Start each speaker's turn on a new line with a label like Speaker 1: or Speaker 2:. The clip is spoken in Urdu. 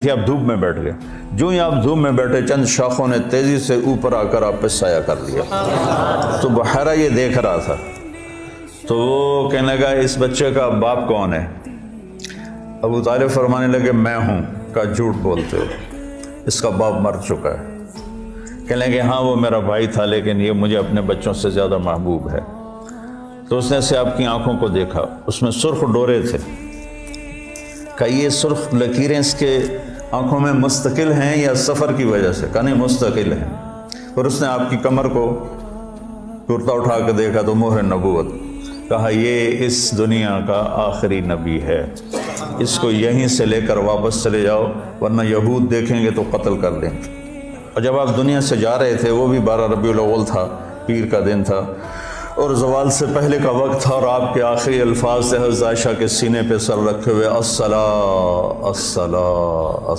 Speaker 1: کہ آپ دھوپ میں بیٹھ گئے، جو ہی آپ دھوپ میں بیٹھے چند شاخوں نے تیزی سے اوپر آ کر آپ پہ سایہ کر لیا۔ تو بحیرہ یہ دیکھ رہا تھا، تو وہ کہنے لگا اس بچے کا باپ کون ہے؟ ابو طالب فرمانے لگے میں ہوں۔ کہا جھوٹ بولتے ہو، اس کا باپ مر چکا ہے۔ کہنے لگے ہاں وہ میرا بھائی تھا، لیکن یہ مجھے اپنے بچوں سے زیادہ محبوب ہے۔ تو اس نے سے آپ کی آنکھوں کو دیکھا، اس میں سرخ ڈورے تھے۔ کہ یہ سرخ لکیریں اس کے آنکھوں میں مستقل ہیں یا سفر کی وجہ سے؟ کہا نہیں مستقل ہیں۔ اور اس نے آپ کی کمر کو کرتا اٹھا کے دیکھا تو مہر نبوت۔ کہا یہ اس دنیا کا آخری نبی ہے، اس کو یہیں سے لے کر واپس چلے جاؤ ورنہ یہود دیکھیں گے تو قتل کر دیں گے۔ اور جب آپ دنیا سے جا رہے تھے وہ بھی 12 ربیع الاول تھا، پیر کا دن تھا اور زوال سے پہلے کا وقت تھا، اور آپ کے آخری الفاظ تھے حضرت عائشہ کے سینے پہ سر رکھے ہوئے الصلاۃ الصلاۃ۔